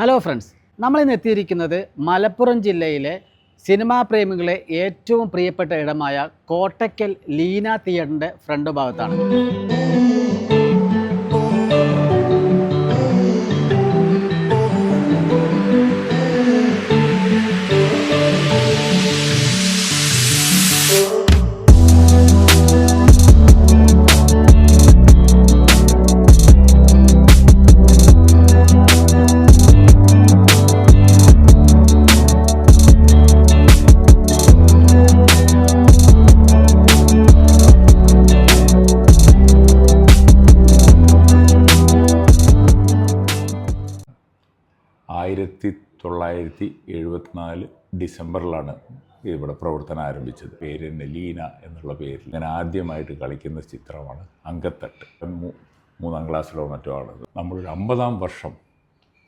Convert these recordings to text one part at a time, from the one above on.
Hello friends, നമ്മളിന്ന് എത്തിയിരിക്കുന്നത് മലപ്പുറം ജില്ലയിലെ സിനിമാ പ്രേമികളെ ഏറ്റവും പ്രിയപ്പെട്ട ഇടമായ കോട്ടയ്ക്കൽ ലീന തിയേറ്ററിൻ്റെ ഫ്രണ്ട് ഭാഗത്താണ്. ഡിസംബറിലാണ് ഇവിടെ പ്രവർത്തനം ആരംഭിച്ചത്. പേര് തന്നെ ലീന എന്നുള്ള പേരിൽ ഞാൻ ആദ്യമായിട്ട് കളിക്കുന്ന ചിത്രമാണ് അങ്കത്തട്ട്. 3ാം ക്ലാസ്സിലോ മറ്റോ ആണത്. നമ്മളൊരു 50ാം വർഷം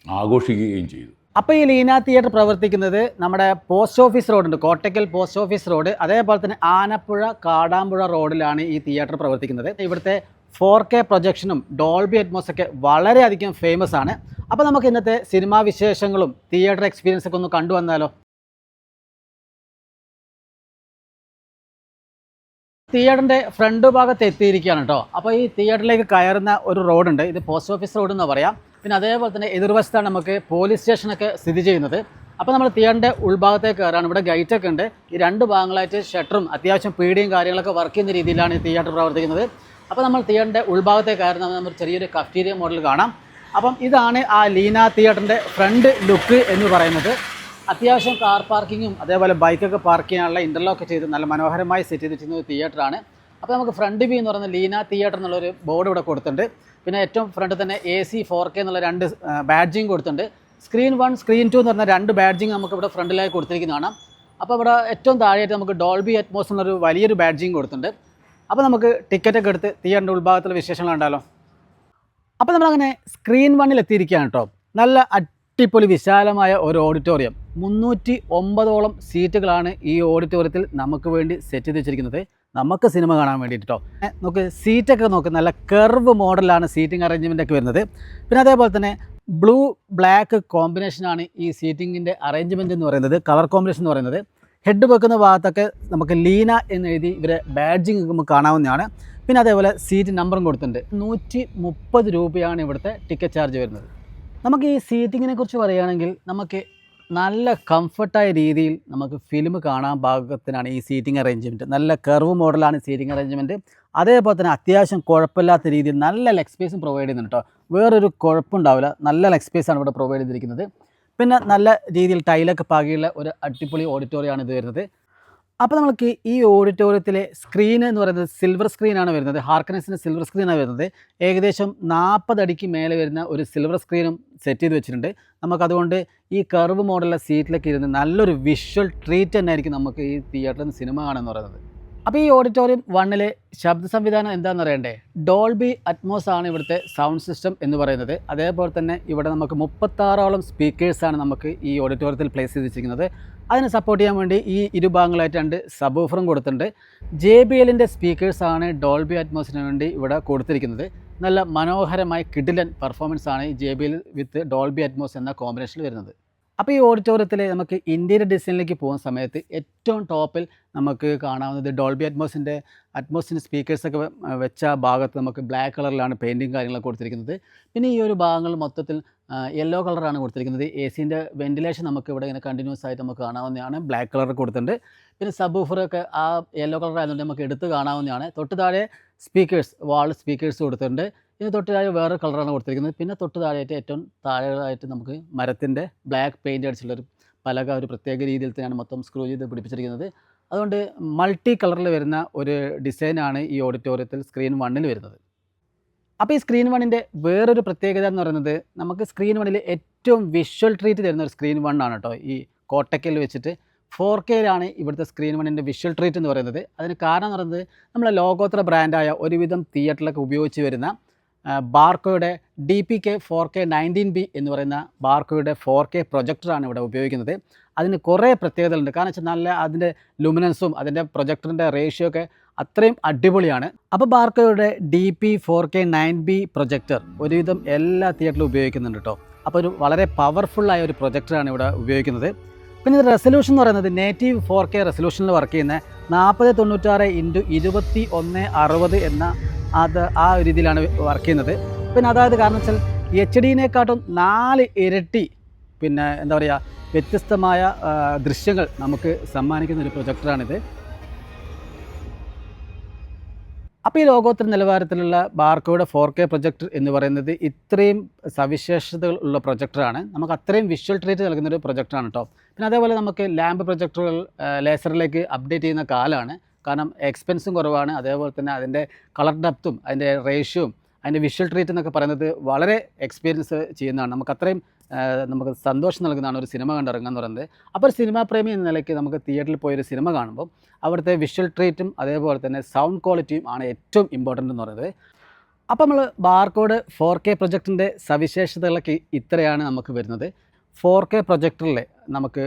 ആഘോഷിക്കുകയും ചെയ്തു. അപ്പോൾ ഈ ലീന തിയേറ്റർ പ്രവർത്തിക്കുന്നത് നമ്മുടെ പോസ്റ്റ് ഓഫീസ് റോഡുണ്ട്, കോട്ടയ്ക്കൽ പോസ്റ്റ് ഓഫീസ് റോഡ്, അതേപോലെ തന്നെ ആനപ്പുഴ കാടാമ്പുഴ റോഡിലാണ് ഈ തിയേറ്റർ പ്രവർത്തിക്കുന്നത്. ഇവിടുത്തെ 4K പ്രൊജക്ഷനും ഡോൾബി അറ്റ്മോസൊക്കെ വളരെയധികം ഫേമസ് ആണ്. അപ്പോൾ നമുക്ക് ഇന്നത്തെ സിനിമാ വിശേഷങ്ങളും തിയേറ്റർ എക്സ്പീരിയൻസ് ഒക്കെ ഒന്ന് കണ്ടുവന്നാലോ. തിയേറ്ററിൻ്റെ ഫ്രണ്ട് ഭാഗത്ത് എത്തിയിരിക്കുകയാണ് കേട്ടോ. അപ്പോൾ ഈ തിയേറ്ററിലേക്ക് കയറുന്ന ഒരു റോഡുണ്ട്, ഇത് പോസ്റ്റ് ഓഫീസ് റോഡ് എന്ന് പറയാം. പിന്നെ അതേപോലെ തന്നെ എതിർവശത്താണ് നമുക്ക് പോലീസ് സ്റ്റേഷനൊക്കെ സ്ഥിതി ചെയ്യുന്നത്. അപ്പോൾ നമ്മൾ തിയേറ്ററിൻ്റെ ഉൾഭാഗത്തേക്ക് കയറാണ്. ഇവിടെ ഗേറ്റൊക്കെ ഉണ്ട്. ഈ 2 ഭാഗങ്ങളായിട്ട് ഷട്ടറും അത്യാവശ്യം പീടിയും കാര്യങ്ങളൊക്കെ വർക്ക് ചെയ്യുന്ന രീതിയിലാണ് ഈ തിയേറ്റർ പ്രവർത്തിക്കുന്നത്. അപ്പോൾ നമ്മൾ തിയേറ്ററിൻ്റെ ഉൾഭാഗത്തേക്ക് കയറുന്ന നമ്മൾ ചെറിയൊരു കഫ്റ്റീരിയ മോഡൽ കാണാം. അപ്പം ഇതാണ് ആ ലീന തിയേറ്ററിൻ്റെ ഫ്രണ്ട് ലുക്ക് എന്ന് പറയുന്നത്. അത്യാവശ്യം കാർ പാർക്കിങ്ങും അതേപോലെ ബൈക്കൊക്കെ പാർക്ക് ചെയ്യാനുള്ള ഇൻ്റർലോക്ക് ചെയ്ത് നല്ല മനോഹരമായി സെറ്റ് ചെയ്തിരിക്കുന്ന ഒരു തിയേറ്ററാണ്. അപ്പോൾ നമുക്ക് ഫ്രണ്ട് വ്യൂ എന്ന് പറയുന്ന ലീന തിയേറ്റർ എന്നുള്ളൊരു ബോർഡ് ഇവിടെ കൊടുത്തിട്ടുണ്ട്. പിന്നെ ഏറ്റവും ഫ്രണ്ട് തന്നെ AC 4K എന്നുള്ള 2 ബാഡ്ജിങ് കൊടുത്തിട്ടുണ്ട്. സ്ക്രീൻ 1 സ്ക്രീൻ 2 എന്ന് പറഞ്ഞ 2 ബാഡ്ജിങ് നമുക്ക് ഇവിടെ ഫ്രണ്ടിലായി കൊടുത്തിരിക്കുന്നതാണ്. അപ്പോൾ ഇവിടെ ഏറ്റവും താഴെയായിട്ട് നമുക്ക് ഡോൾബി അറ്റ്മോസ് എന്നൊരു വലിയൊരു ബാഡ്ജിങ് കൊടുത്തിട്ടുണ്ട്. അപ്പോൾ നമുക്ക് ടിക്കറ്റൊക്കെ എടുത്ത് തിയേറ്ററിൻ്റെ ഉൾഭാഗത്തുള്ള വിശേഷങ്ങൾ കണ്ടാലോ. അപ്പോൾ നമ്മളങ്ങനെ സ്ക്രീൻ 1 എത്തിയിരിക്കുകയാണ് കേട്ടോ. നല്ല അടിപൊളി വിശാലമായ ഒരു ഓഡിറ്റോറിയം. 309ഓളം സീറ്റുകളാണ് ഈ ഓഡിറ്റോറിയത്തിൽ നമുക്ക് വേണ്ടി സെറ്റ് ചെയ്ത് വെച്ചിരിക്കുന്നത്, നമുക്ക് സിനിമ കാണാൻ വേണ്ടിയിട്ട് കേട്ടോ. നമുക്ക് സീറ്റൊക്കെ നോക്ക്, നല്ല കർവ് മോഡലാണ് സീറ്റിംഗ് അറേഞ്ച്മെൻ്റ് ഒക്കെ വരുന്നത്. പിന്നെ അതേപോലെ തന്നെ ബ്ലൂ ബ്ലാക്ക് കോമ്പിനേഷനാണ് ഈ സീറ്റിങ്ങിൻ്റെ അറേഞ്ച്മെൻറ്റ് എന്ന് പറയുന്നത്, കളർ കോമ്പിനേഷൻ എന്ന് പറയുന്നത്. ഹെഡ് വെക്കുന്ന ഭാഗത്തൊക്കെ നമുക്ക് ലീന എന്ന് എഴുതി ഇവരെ ബാഡ്ജിങ് നമുക്ക് കാണാവുന്നതാണ്. പിന്നെ അതേപോലെ സീറ്റ് നമ്പറും കൊടുത്തിട്ടുണ്ട്. 130 രൂപയാണ് ഇവിടുത്തെ ടിക്കറ്റ് ചാർജ് വരുന്നത്. നമുക്ക് ഈ സീറ്റിങ്ങിനെ കുറിച്ച് പറയുകയാണെങ്കിൽ നമുക്ക് നല്ല കംഫർട്ടായ രീതിയിൽ നമുക്ക് ഫിലിം കാണാൻ പാകത്തിനാണ് ഈ സീറ്റിംഗ് അറേഞ്ച്മെൻറ്റ്. നല്ല കർവ് മോഡലാണ് സീറ്റിംഗ് അറേഞ്ച്മെൻറ്റ്. അതേപോലെ തന്നെ അത്യാവശ്യം കുഴപ്പമില്ലാത്ത രീതിയിൽ നല്ല ലെഗ് സ്പേസും പ്രൊവൈഡ് ചെയ്യുന്നുണ്ട് കേട്ടോ. വേറൊരു കുഴപ്പമുണ്ടാവില്ല, നല്ല ലെഗ് സ്പേസാണ് ഇവിടെ പ്രൊവൈഡ് ചെയ്തിരിക്കുന്നത്. പിന്നെ നല്ല രീതിയിൽ ടൈലൊക്കെ പാകിയുള്ള ഒരു അടിപൊളി ഓഡിറ്റോറിയമാണ് ഇത് വരുന്നത്. അപ്പോൾ നമുക്ക് ഈ ഓഡിറ്റോറിയത്തിലെ സ്ക്രീൻ എന്ന് പറയുന്നത് സിൽവർ സ്ക്രീനാണ് വരുന്നത്. ഹാർക്കനസിൻ്റെ സിൽവർ സ്ക്രീനാണ് വരുന്നത്. ഏകദേശം 40 അടിക്ക് മേലെ വരുന്ന ഒരു സിൽവർ സ്ക്രീനും സെറ്റ് ചെയ്ത് വെച്ചിട്ടുണ്ട്. നമുക്കതുകൊണ്ട് ഈ കർവ് മോഡലുള്ള സീറ്റിലൊക്കെ ഇരുന്ന് നല്ലൊരു വിഷ്വൽ ട്രീറ്റ് തന്നെ ആയിരിക്കും നമുക്ക് ഈ തിയേറ്ററിൽ നിന്ന് സിനിമ കാണുമെന്ന് പറയുന്നത്. അപ്പോൾ ഈ ഓഡിറ്റോറിയം 1 ശബ്ദ സംവിധാനം എന്താണെന്ന് അറിയണ്ടേ? ഡോൾബി അറ്റ്മോസ് ആണ് ഇവിടുത്തെ സൗണ്ട് സിസ്റ്റം എന്ന് പറയുന്നത്. അതേപോലെ തന്നെ ഇവിടെ നമുക്ക് 36ഓളം സ്പീക്കേഴ്സാണ് നമുക്ക് ഈ ഓഡിറ്റോറിയത്തിൽ പ്ലേസ് ചെയ്തിരിക്കുന്നത്. അതിനെ സപ്പോർട്ട് ചെയ്യാൻ വേണ്ടി ഈ ഇരുഭാഗങ്ങളായിട്ട് 2 സബ്വൂഫറും കൊടുത്തിട്ടുണ്ട്. JBLൻ്റെ സ്പീക്കേഴ്സാണ് ഡോൾബി അറ്റ്മോസിന് വേണ്ടി ഇവിടെ കൊടുത്തിരിക്കുന്നത്. നല്ല മനോഹരമായ കിഡിലൻ പെർഫോമൻസ് ആണ് ഈ JBL വിത്ത് ഡോൾബി അറ്റ്മോസ് എന്ന കോമ്പിനേഷനിൽ വരുന്നത്. അപ്പോൾ ഈ ഓഡിറ്റോറിയത്തിൽ നമുക്ക് ഇൻറ്റീരിയർ ഡിസൈനിലേക്ക് പോകുന്ന സമയത്ത് ഏറ്റവും ടോപ്പിൽ നമുക്ക് കാണാവുന്നത് ഡോൾബി അറ്റ്മോസിൻ്റെ സ്പീക്കേഴ്സൊക്കെ വെച്ച ഭാഗത്ത് നമുക്ക് ബ്ലാക്ക് കളറിലാണ് പെയിൻറ്റിങ് കാര്യങ്ങളൊക്കെ കൊടുത്തിരിക്കുന്നത്. പിന്നെ ഈ ഒരു ഭാഗങ്ങൾ മൊത്തത്തിൽ യെല്ലോ കളറാണ് കൊടുത്തിരിക്കുന്നത്. AC-ൻ്റെ വെൻറ്റിലേഷൻ നമുക്ക് ഇവിടെ ഇങ്ങനെ കണ്ടിന്യൂസ് ആയിട്ട് നമുക്ക് കാണാവുന്നതാണ്. ബ്ലാക്ക് കളർ കൊടുത്തിട്ടുണ്ട്. പിന്നെ സബ്വൂഫറൊക്കെ ആ യെല്ലോ കളർ ആയതുകൊണ്ട് നമുക്ക് എടുത്ത് കാണാവുന്നതാണ്. തൊട്ട് താഴെ സ്പീക്കേഴ്സ്, വാൾ സ്പീക്കേഴ്സ് കൊടുത്തിട്ടുണ്ട്. ഇതിന് തൊട്ട് താഴെ വേറെ കളറാണ് കൊടുത്തിരിക്കുന്നത്. പിന്നെ തൊട്ട് താഴെയായിട്ട് ഏറ്റവും താഴെയായിട്ട് നമുക്ക് മരത്തിൻ്റെ ബ്ലാക്ക് പെയിൻറ്റ് അടിച്ചുള്ളൊരു പലക ഒരു പ്രത്യേക രീതിയിൽ തന്നെയാണ് മൊത്തം സ്ക്രൂ ചെയ്ത് പിടിപ്പിച്ചിരിക്കുന്നത്. അതുകൊണ്ട് മൾട്ടി കളറിൽ വരുന്ന ഒരു ഡിസൈനാണ് ഈ ഓഡിറ്റോറിയത്തിൽ സ്ക്രീൻ 1 വരുന്നത്. അപ്പോൾ ഈ സ്ക്രീൻ 1 വേറൊരു പ്രത്യേകത എന്ന് പറയുന്നത് നമുക്ക് സ്ക്രീൻ 1 ഏറ്റവും വിഷ്വൽ ട്രീറ്റ് തരുന്ന ഒരു സ്ക്രീൻ 1 ആണ് കേട്ടോ. ഈ കോട്ടയ്ക്കൽ വെച്ചിട്ട് 4Kയിലാണ് ഇവിടുത്തെ സ്ക്രീൻ 1 വിഷ്വൽ ട്രീറ്റ് എന്ന് പറയുന്നത്. അതിന് കാരണം എന്ന് പറയുന്നത് നമ്മളെ ലോകോത്തര ബ്രാൻഡായ ഒരുവിധം തിയേറ്ററിലൊക്കെ ഉപയോഗിച്ച് വരുന്ന ബാർക്കോയുടെ DPK 4K 19B എന്ന് പറയുന്ന ബാർക്കോയുടെ 4K പ്രൊജക്ടറാണ് ഇവിടെ ഉപയോഗിക്കുന്നത്. അതിന് കുറേ പ്രത്യേകതകളുണ്ട്. കാരണം വെച്ചാൽ നല്ല അതിൻ്റെ ലുമിനൻസും അതിൻ്റെ പ്രൊജക്ടറിൻ്റെ റേഷ്യോ ഒക്കെ അത്രയും അടിപൊളിയാണ്. അപ്പോൾ ബാർക്കോയുടെ DP 4K 9B പ്രൊജക്ടർ ഒരുവിധം എല്ലാ തിയേറ്ററിലും ഉപയോഗിക്കുന്നുണ്ട് കേട്ടോ. അപ്പോൾ ഒരു വളരെ പവർഫുള്ളായ ഒരു പ്രൊജക്ടറാണ് ഇവിടെ ഉപയോഗിക്കുന്നത്. പിന്നെ ഇത് റെസൊല്യൂഷൻ എന്ന് പറയുന്നത് നേറ്റീവ് 4K റെസൊല്യൂഷനിൽ വർക്ക് ചെയ്യുന്ന 4096x2160 എന്ന ആ ഒരു രീതിയിലാണ് വർക്ക് ചെയ്യുന്നത്. പിന്നെ അതായത് കാരണം വെച്ചാൽ HD-നെക്കാട്ടും 4 ഇരട്ടി പിന്നെ എന്താ പറയുക വ്യത്യസ്തമായ ദൃശ്യങ്ങൾ നമുക്ക് സമ്മാനിക്കുന്ന ഒരു പ്രൊജക്ടറാണിത്. അപ്പോൾ ഈ ലോകോത്തര നിലവാരത്തിലുള്ള ബാർക്കോയുടെ 4K പ്രൊജക്ടർ എന്ന് പറയുന്നത് ഇത്രയും സവിശേഷതകൾ ഉള്ള പ്രൊജക്ടറാണ്. നമുക്ക് അത്രയും വിഷ്വൽ ട്രീറ്റ് നൽകുന്നൊരു പ്രൊജക്ടറാണ് കേട്ടോ. പിന്നെ അതേപോലെ നമുക്ക് ലാമ്പ് പ്രൊജക്ടറുകൾ ലേസറിലേക്ക് അപ്ഡേറ്റ് ചെയ്യുന്ന കാലമാണ്. കാരണം എക്സ്പെൻസും കുറവാണ്. അതേപോലെ തന്നെ അതിൻ്റെ കളർ ഡെപ്തും അതിൻ്റെ റേഷ്യോയും അതിൻ്റെ വിഷ്വൽ ട്രീറ്റ് എന്നൊക്കെ പറയുന്നത് വളരെ എക്സ്പീരിയൻസ് ചെയ്യുന്നതാണ്. നമുക്ക് സന്തോഷം നൽകുന്നതാണ് ഒരു സിനിമ കണ്ടിറങ്ങുക എന്ന് പറയുന്നത്. അപ്പോൾ ഒരു സിനിമാ പ്രേമി എന്ന നിലയ്ക്ക് നമുക്ക് തിയേറ്ററിൽ പോയൊരു സിനിമ കാണുമ്പോൾ അവിടുത്തെ വിഷ്വൽ ട്രീറ്റും അതേപോലെ തന്നെ സൗണ്ട് ക്വാളിറ്റിയും ആണ് ഏറ്റവും ഇമ്പോർട്ടൻ്റ് എന്ന് പറയുന്നത്. അപ്പോൾ നമ്മൾ ബാർക്കോഡ് 4K പ്രൊജക്ടറിൻ്റെ സവിശേഷതകളൊക്കെ ഇത്രയാണ് നമുക്ക് വരുന്നത്. 4K പ്രൊജക്ടറിൽ നമുക്ക്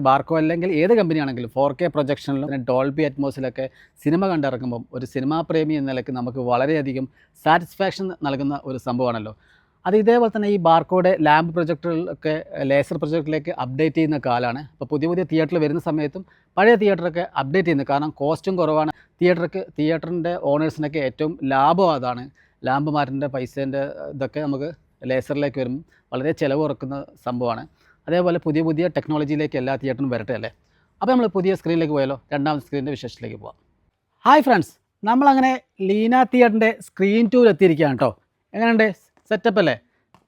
ബാർക്കോ അല്ലെങ്കിൽ ഏത് കമ്പനിയാണെങ്കിലും 4K പ്രൊജക്ഷനിലും പിന്നെ ഡോൾബി അറ്റ്മോസിലൊക്കെ സിനിമ കണ്ടിറങ്ങുമ്പം ഒരു സിനിമാ പ്രേമി എന്ന നിലയ്ക്ക് നമുക്ക് വളരെയധികം സാറ്റിസ്ഫാക്ഷൻ നൽകുന്ന ഒരു സംഭവമാണല്ലോ. അത് ഇതേപോലെ തന്നെ ഈ ബാർക്കോഡ് ലാമ്പ് പ്രൊജക്ടറിലൊക്കെ ലേസർ പ്രൊജക്ടറിലേക്ക് അപ്ഡേറ്റ് ചെയ്യുന്ന കാലമാണ്. അപ്പോൾ പുതിയ തിയേറ്ററിൽ വരുന്ന സമയത്തും പഴയ തിയേറ്ററൊക്കെ അപ്ഡേറ്റ് ചെയ്യുന്നത്. കാരണം കോസ്റ്റും കുറവാണ്. തിയേറ്ററിൻ്റെ ഓണേഴ്സിനൊക്കെ ഏറ്റവും ലാഭം അതാണ്. ലാമ്പ് മാറ്റിൻ്റെ പൈസേൻ്റെ ഇതൊക്കെ നമുക്ക് ലേസറിലേക്ക് വരുമ്പോൾ വളരെ ചിലവ് കുറക്കുന്ന സംഭവമാണ്. അതേപോലെ പുതിയ ടെക്നോളജിയിലേക്ക് എല്ലാ തിയേറ്ററിനും വരട്ടെ അല്ലേ. അപ്പോൾ നമ്മൾ പുതിയ സ്ക്രീനിലേക്ക് പോയാലോ, രണ്ടാമത്തെ സ്ക്രീനിൻ്റെ വിശേഷത്തിലേക്ക് പോകാം. ഹായ് ഫ്രണ്ട്സ്, നമ്മളങ്ങനെ ലീന തിയേറ്ററിൻ്റെ സ്ക്രീൻ ടൂർ എത്തിയിരിക്കുകയാണ് കേട്ടോ. എങ്ങനെയുണ്ട്, സെറ്റപ്പ് അല്ലേ?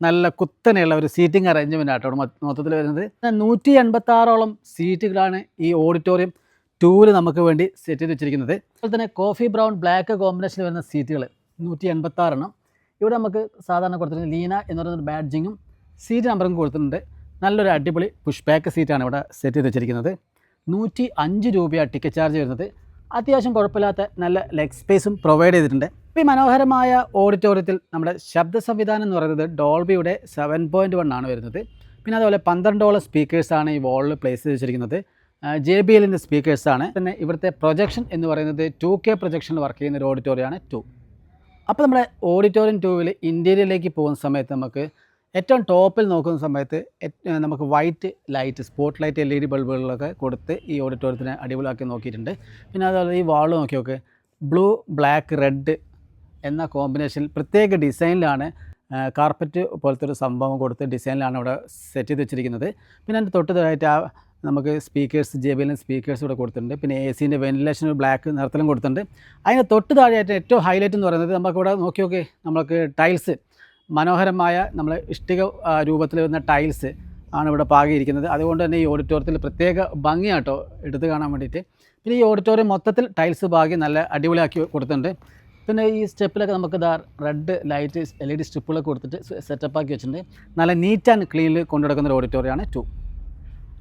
നല്ല കുത്തനെയുള്ള ഒരു സീറ്റിംഗ് അറേഞ്ച്മെൻ്റ് ആട്ടോ മൊത്തത്തിൽ വരുന്നത്. 186ഓളം സീറ്റുകളാണ് ഈ ഓഡിറ്റോറിയം 2-ൽ നമുക്ക് വേണ്ടി സെറ്റ് ചെയ്ത് വെച്ചിരിക്കുന്നത്. അതുപോലെ തന്നെ കോഫി ബ്രൗൺ ബ്ലാക്ക് കോമ്പിനേഷനിൽ വരുന്ന സീറ്റുകൾ 186 എണ്ണം. ഇവിടെ നമുക്ക് സാധാരണ കൊടുത്തിട്ടുണ്ട് ലീന എന്ന് പറയുന്ന ബാഡ്ജിങ്ങും സീറ്റ് നമ്പറും കൊടുത്തിട്ടുണ്ട്. നല്ലൊരു അടിപൊളി പുഷ് ബാക്ക് സീറ്റാണ് ഇവിടെ സെറ്റ് ചെയ്ത് വെച്ചിരിക്കുന്നത്. 105 രൂപയാണ് ടിക്കറ്റ് ചാർജ് വരുന്നത്. അത്യാവശ്യം കുഴപ്പമില്ലാത്ത നല്ല ലെഗ് സ്പേസും പ്രൊവൈഡ് ചെയ്തിട്ടുണ്ട്. ഈ മനോഹരമായ ഓഡിറ്റോറിയത്തിൽ നമ്മുടെ ശബ്ദ സംവിധാനം എന്ന് പറയുന്നത് ഡോൾബിയുടെ 7.1 ആണ് വരുന്നത്. പിന്നെ അതുപോലെ 12ഓളം സ്പീക്കേഴ്സാണ് ഈ വാളിൽ പ്ലേസ് ചെയ്ത് വെച്ചിരിക്കുന്നത്. JBLൻ്റെ സ്പീക്കേഴ്സാണ്. പിന്നെ ഇവിടുത്തെ പ്രൊജക്ഷൻ എന്ന് പറയുന്നത് 2K പ്രൊജക്ഷനിൽ വർക്ക് ചെയ്യുന്ന ഒരു ഓഡിറ്റോറിയമാണ് 2. അപ്പോൾ നമ്മുടെ ഓഡിറ്റോറിയം 2-ൽ ഇൻറ്റീരിയറിലേക്ക് പോകുന്ന സമയത്ത് നമുക്ക് ഏറ്റവും ടോപ്പിൽ നോക്കുന്ന സമയത്ത് നമുക്ക് white light spot light LED ബൾബുകളിലൊക്കെ കൊടുത്ത് ഈ ഓഡിറ്റോറിയത്തിനെ അടിപൊളിയാക്കി നോക്കിയിട്ടുണ്ട്. പിന്നെ അതുപോലെ ഈ വാൾ നോക്കി ബ്ലൂ ബ്ലാക്ക് റെഡ് എന്ന കോമ്പിനേഷനിൽ പ്രത്യേക ഡിസൈനിലാണ് കാർപ്പറ്റ് പോലത്തെ ഒരു സംഭവം കൊടുത്ത് ഡിസൈനിലാണ് ഇവിടെ സെറ്റ് ചെയ്ത് വെച്ചിരിക്കുന്നത്. പിന്നെ അതിൻ്റെ തൊട്ടതായിട്ട് നമുക്ക് സ്പീക്കേഴ്സ് JBL സ്പീക്കേഴ്സ് ഇവിടെ കൊടുത്തിട്ടുണ്ട്. പിന്നെ AC-ൻ്റെ വെന്റിലേഷൻ ബ്ലാക്ക് നിറത്തിലും കൊടുത്തിട്ടുണ്ട്. അതിന് തൊട്ട് താഴെയായിട്ട് ഏറ്റവും ഹൈലൈറ്റ് എന്ന് പറയുന്നത് നമുക്കിവിടെ നോക്കി നമുക്ക് ടൈൽസ് മനോഹരമായ നമ്മൾ ഇഷ്ടിക രൂപത്തിൽ വരുന്ന ടൈൽസ് ആണ് ഇവിടെ പാകിയിരിക്കുന്നത്. അതുകൊണ്ട് തന്നെ ഈ ഓഡിറ്റോറിയത്തിൽ പ്രത്യേക ഭംഗിയാട്ടോ എടുത്ത് കാണാൻ വേണ്ടിയിട്ട്. പിന്നെ ഈ ഓഡിറ്റോറിയം മൊത്തത്തിൽ ടൈൽസ് പാകി നല്ല അടിപൊളിയാക്കി കൊടുത്തിട്ടുണ്ട്. പിന്നെ ഈ സ്റ്റെപ്പിലൊക്കെ നമുക്ക് റെഡ് ലൈറ്റ് LED സ്ട്രിപ്പുകളൊക്കെ കൊടുത്തിട്ട് സെറ്റപ്പാക്കി വെച്ചിട്ടുണ്ട്. നല്ല നീറ്റ് ആൻഡ് ക്ലീനിൽ കൊണ്ടുനടക്കുന്ന ഒരു ഓഡിറ്റോറിയമാണ് 2.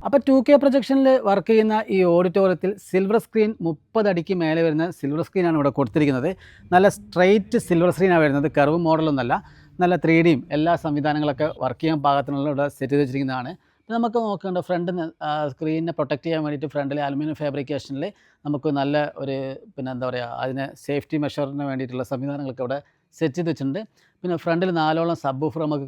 അപ്പോൾ 2K പ്രൊജക്ഷനിൽ വർക്ക് ചെയ്യുന്ന ഈ ഓഡിറ്റോറിയത്തിൽ സിൽവർ സ്ക്രീൻ 30 അടിക്ക് മേലെ വരുന്ന സിൽവർ സ്ക്രീനാണ് ഇവിടെ കൊടുത്തിരിക്കുന്നത്. നല്ല സ്ട്രെയിറ്റ് സിൽവർ സ്ക്രീനാണ് വരുന്നത്, കർവ് മോഡലൊന്നുമല്ല. നല്ല 3Dയും എല്ലാ സംവിധാനങ്ങളൊക്കെ വർക്ക് ചെയ്യാൻ പാകത്തിനുള്ള ഇവിടെ സെറ്റ് ചെയ്ത് വെച്ചിരിക്കുന്നതാണ്. പിന്നെ നമുക്ക് നോക്കേണ്ട ഫ്രണ്ടിന് സ്ക്രീനിനെ പ്രൊട്ടക്റ്റ് ചെയ്യാൻ വേണ്ടിയിട്ട് ഫ്രണ്ടിൽ അലുമിനിയം ഫാബ്രിക്കേഷനിൽ നമുക്ക് നല്ല ഒരു പിന്നെ എന്താ പറയുക അതിന് സേഫ്റ്റി മെഷറിന് വേണ്ടിയിട്ടുള്ള സംവിധാനങ്ങളൊക്കെ ഇവിടെ സെറ്റ് ചെയ്ത് വെച്ചിട്ടുണ്ട്. പിന്നെ ഫ്രണ്ടിൽ 4ഓളം സബ് വൂഫർ നമുക്ക്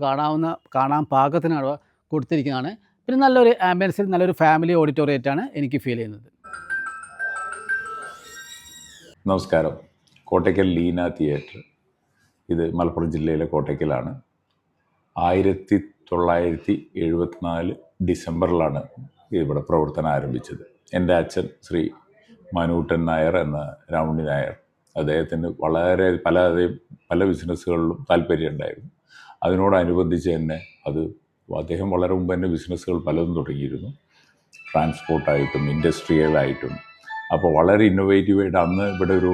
കാണാൻ പാകത്തിനാണ് കൊടുത്തിരിക്കുന്നതാണ്. പിന്നെ നല്ലൊരു ആംബിയൻസിൽ നല്ലൊരു ഫാമിലി ഓഡിറ്റോറിയറ്റാണ് എനിക്ക് ഫീൽ ചെയ്യുന്നത്. നമസ്കാരം. കോട്ടയ്ക്കൽ ലീന തിയേറ്റർ, ഇത് മലപ്പുറം ജില്ലയിലെ കോട്ടയ്ക്കലാണ്. 1974 ഡിസംബറിലാണ് ഇവിടെ പ്രവർത്തനം ആരംഭിച്ചത്. എൻ്റെ അച്ഛൻ ശ്രീ മനൂട്ടൻ നായർ എന്ന രാമുണ്ണി നായർ, അദ്ദേഹത്തിന് വളരെ പല ബിസിനസ്സുകളിലും താല്പര്യമുണ്ടായിരുന്നു. അതിനോടനുബന്ധിച്ച് തന്നെ അദ്ദേഹം വളരെ മുമ്പ് തന്നെ ബിസിനസ്സുകൾ പലതും തുടങ്ങിയിരുന്നു, ട്രാൻസ്പോർട്ടായിട്ടും ഇൻഡസ്ട്രിയലായിട്ടും. അപ്പോൾ വളരെ ഇന്നോവേറ്റീവായിട്ട് അന്ന് ഇവിടെ ഒരു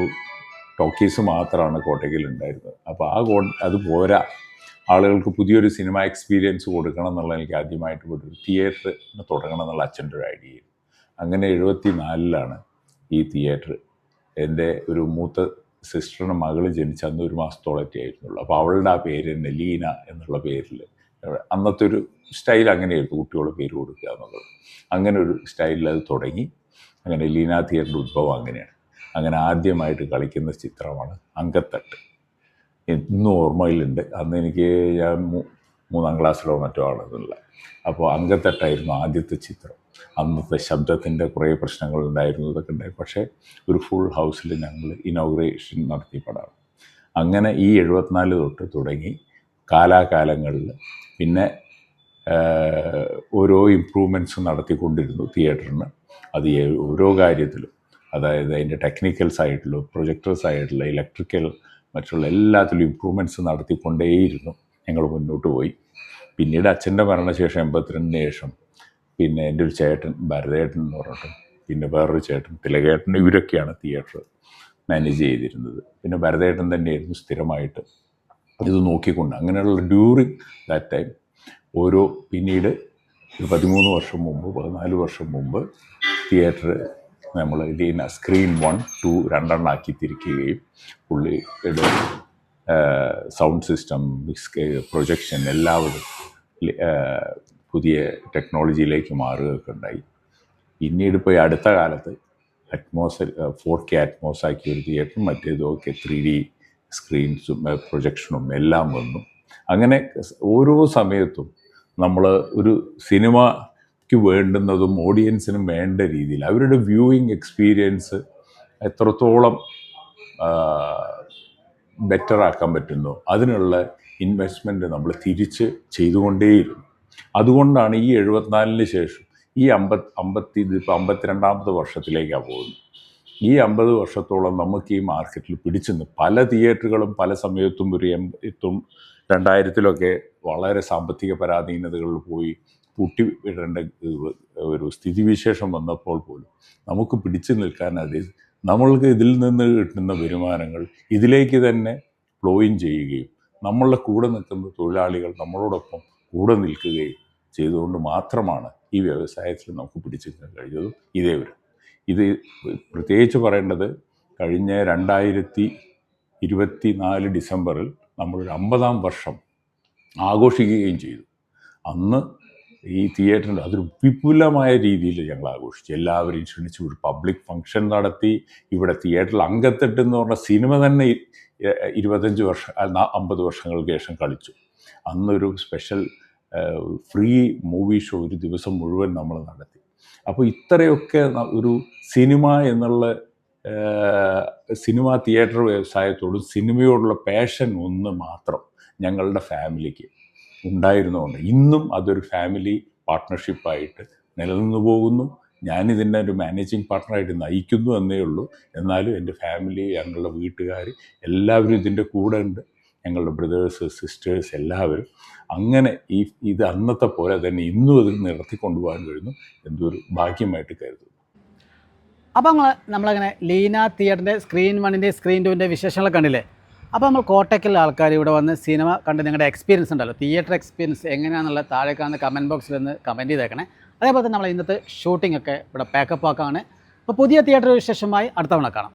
ടോക്കീസ് മാത്രമാണ് കോട്ടയ്ക്കൽ ഉണ്ടായിരുന്നത്. അപ്പോൾ അത് പോരാ, ആളുകൾക്ക് പുതിയൊരു സിനിമ എക്സ്പീരിയൻസ് കൊടുക്കണം എന്നുള്ള എനിക്ക് ആദ്യമായിട്ട് ഇവിടെ ഒരു തിയേറ്റർ തുടങ്ങണം എന്നുള്ള അച്ഛൻ്റെ ഒരു ഐഡിയ. അങ്ങനെ 74 ഈ തിയേറ്റർ. എൻ്റെ ഒരു മൂത്ത സിസ്റ്ററിൻ്റെ മകൾ ജനിച്ച അന്ന് 1 മാസത്തോളൊക്കെ ആയിരുന്നുള്ളൂ. അപ്പോൾ അവളുടെ ആ പേര് ലീന എന്നുള്ള പേരിൽ, അന്നത്തെ ഒരു സ്റ്റൈൽ അങ്ങനെയായിരുന്നു, കുട്ടികളുടെ പേര് കൊടുക്കുക എന്നുള്ളത്. അങ്ങനെ ഒരു സ്റ്റൈലിൽ അത് തുടങ്ങി. അങ്ങനെ ലീന തിയേറ്ററിൻ്റെ ഉത്ഭവം അങ്ങനെയാണ്. അങ്ങനെ ആദ്യമായിട്ട് കളിക്കുന്ന ചിത്രമാണ് അങ്കത്തട്ട്. ഇന്നും ഓർമ്മയിലുണ്ട്. അന്ന് ഞാൻ മൂന്നാം ക്ലാസ്സിലോ മറ്റോ ആണെന്നുള്ള. അപ്പോൾ അങ്കത്തട്ടായിരുന്നു ആദ്യത്തെ ചിത്രം. അന്നത്തെ ശബ്ദത്തിൻ്റെ കുറേ പ്രശ്നങ്ങൾ ഉണ്ടായിരുന്നതൊക്കെ ഉണ്ടായി. പക്ഷേ ഒരു ഫുൾ ഹൗസിൽ ഞങ്ങൾ ഇനോഗ്രേഷൻ നടത്തിയ പടമാണ്. അങ്ങനെ ഈ 74 തൊട്ട് തുടങ്ങി കാലാകാലങ്ങളിൽ പിന്നെ ഓരോ ഇമ്പ്രൂവ്മെൻറ്റ്സ് നടത്തിക്കൊണ്ടിരുന്നു തിയേറ്ററിന്. അത് ഓരോ കാര്യത്തിലും, അതായത് അതിൻ്റെ ടെക്നിക്കൽ സൈഡിലും പ്രൊജക്ടർ സൈഡിലും ഇലക്ട്രിക്കൽ മറ്റുള്ള എല്ലാത്തിലും ഇമ്പ്രൂവ്മെൻറ്റ്സ് നടത്തിക്കൊണ്ടേയിരുന്നു ഞങ്ങൾ മുന്നോട്ട് പോയി. പിന്നീട് അച്ഛൻ്റെ മരണശേഷം 82-ന് ശേഷം പിന്നെ എൻ്റെ ഒരു ചേട്ടൻ ഭരതേട്ടൻ എന്ന് പറഞ്ഞിട്ടും പിന്നെ വേറൊരു ചേട്ടൻ തിലകേട്ടൻ, ഇവരൊക്കെയാണ് തിയേറ്റർ മാനേജ് ചെയ്തിരുന്നത്. പിന്നെ ഭരതേട്ടൻ തന്നെയായിരുന്നു സ്ഥിരമായിട്ട് ഇത് നോക്കിക്കൊണ്ട്. അങ്ങനെയുള്ള ഡ്യൂറിങ് ദാറ്റ് ടൈം പിന്നീട് ഒരു 13 വർഷം മുമ്പ് 14 വർഷം മുമ്പ് തിയേറ്റർ നമ്മൾ ലീന സ്ക്രീൻ 1, 2 രണ്ടെണ്ണമാക്കി തിരിക്കുകയും പുള്ളിയുടെ സൗണ്ട് സിസ്റ്റം, പ്രൊജക്ഷൻ എല്ലാവരും പുതിയ ടെക്നോളജിയിലേക്ക് മാറുകയൊക്കെ ഉണ്ടായി. പിന്നീട് ഇപ്പോൾ അടുത്ത കാലത്ത് 4K അറ്റ്മോസ് ആക്കിയ ഒരു തിയേറ്ററും മറ്റേതൊക്കെ 3D സ്ക്രീൻസും പ്രൊജക്ഷനും എല്ലാം വന്നു. അങ്ങനെ ഓരോ സമയത്തും നമ്മൾ ഒരു സിനിമയ്ക്ക് വേണ്ടുന്നതും ഓഡിയൻസിനും വേണ്ട രീതിയിൽ അവരുടെ വ്യൂയിങ് എക്സ്പീരിയൻസ് എത്രത്തോളം ബെറ്റർ ആക്കാൻ പറ്റുന്നു അതിനുള്ള ഇൻവെസ്റ്റ്മെൻറ്റ് നമ്മൾ തിരിച്ച് ചെയ്തുകൊണ്ടേയിരുന്നു. അതുകൊണ്ടാണ് ഈ 74-ന് ശേഷം ഈ 52ാമത്തെ വർഷത്തിലേക്കാണ് പോകുന്നത്. ഈ 50 വർഷത്തോളം നമുക്ക് ഈ മാർക്കറ്റിൽ പിടിച്ചു നിന്ന് പല തിയേറ്ററുകളും പല സമയത്തും ഒരു 2000-ലൊക്കെ വളരെ സാമ്പത്തിക പരാധീനതകളിൽ പോയി പൂട്ടിവിടേണ്ട ഒരു സ്ഥിതിവിശേഷം വന്നപ്പോൾ പോലും നമുക്ക് പിടിച്ചു നിൽക്കാൻ നമ്മൾക്ക് ഇതിൽ നിന്ന് കിട്ടുന്ന വരുമാനങ്ങൾ ഇതിലേക്ക് തന്നെ ഫ്ലോയിൻ ചെയ്യുകയും നമ്മളുടെ കൂടെ നിൽക്കുന്ന തൊഴിലാളികൾ നമ്മളോടൊപ്പം കൂടെ നിൽക്കുകയും ചെയ്തുകൊണ്ട് മാത്രമാണ് ഈ വ്യവസായത്തിൽ നമുക്ക് പിടിച്ചു നിൽക്കാൻ കഴിഞ്ഞതും. ഇത് പ്രത്യേകിച്ച് പറയേണ്ടത് കഴിഞ്ഞ 2024 ഡിസംബറിൽ നമ്മളൊരു 50-ാം വർഷം ആഘോഷിക്കുകയും ചെയ്തു. അന്ന് ഈ തിയേറ്ററിൻ്റെ അതൊരു വിപുലമായ രീതിയിൽ ഞങ്ങൾ ആഘോഷിച്ചു. എല്ലാവരെയും ക്ഷണിച്ചു, ഒരു പബ്ലിക് ഫങ്ഷൻ നടത്തി. ഇവിടെ തിയേറ്ററിൽ അങ്കത്തട്ട് എന്ന് പറഞ്ഞ സിനിമ തന്നെ 50 വർഷങ്ങൾക്ക് ശേഷം കളിച്ചു. അന്നൊരു സ്പെഷ്യൽ ഫ്രീ മൂവി ഷോ ഒരു ദിവസം മുഴുവൻ നമ്മൾ നടത്തി. അപ്പോൾ ഇത്രയൊക്കെ ഒരു സിനിമ എന്നുള്ള സിനിമ തിയേറ്റർ വ്യവസായത്തോടും സിനിമയോടുള്ള പാഷൻ ഒന്ന് മാത്രം ഞങ്ങളുടെ ഫാമിലിക്ക് ഉണ്ടായിരുന്നതുകൊണ്ട് ഇന്നും അതൊരു ഫാമിലി പാർട്ട്ണർഷിപ്പായിട്ട് നിലനിന്നു പോകുന്നു. ഞാനിതിൻ്റെ ഒരു മാനേജിങ് പാർട്ട്ണറായിട്ട് നയിക്കുന്നു എന്നേ ഉള്ളൂ. എന്നാലും എൻ്റെ ഫാമിലി, ഞങ്ങളുടെ വീട്ടുകാർ എല്ലാവരും ഇതിൻ്റെ കൂടെ ഉണ്ട്. ഞങ്ങളുടെ ബ്രദേഴ്സ്, സിസ്റ്റേഴ്സ് എല്ലാവരും. അങ്ങനെ ഇത് അന്നത്തെ പോലെ തന്നെ ഇന്നും അത് നടത്തിക്കൊണ്ടുപോകാൻ കഴിയുന്നു. എന്തൊരു ഭാഗ്യമായിട്ട് കരുതുന്നു. അപ്പോൾ നമ്മളങ്ങനെ ലീന തിയേറ്ററിൻ്റെ സ്ക്രീൻ 1-ൻ്റെ സ്ക്രീൻ 2-ൻ്റെ വിശേഷങ്ങൾ കണ്ടില്ലേ? അപ്പോൾ നമ്മൾ കോട്ടയ്ക്കുള്ള ആൾക്കാർ ഇവിടെ വന്ന് സിനിമ കണ്ട് നിങ്ങളുടെ എക്സ്പീരിയൻസ് ഉണ്ടല്ലോ, തിയേറ്റർ എക്സ്പീരിയൻസ് എങ്ങനെയാണെന്നുള്ള താഴെ കാണുന്ന കമൻറ്റ് ബോക്സിൽ നിന്ന് കമൻറ്റ് ചെയ്തേക്കണേ. അതേപോലെ തന്നെ നമ്മൾ ഇന്നത്തെ ഷൂട്ടിംഗ് ഒക്കെ ഇവിടെ പാക്കപ്പ് ആക്കാണ്. അപ്പോൾ പുതിയ തിയേറ്റർ വിശേഷമായി അടുത്ത തവണ കാണാം.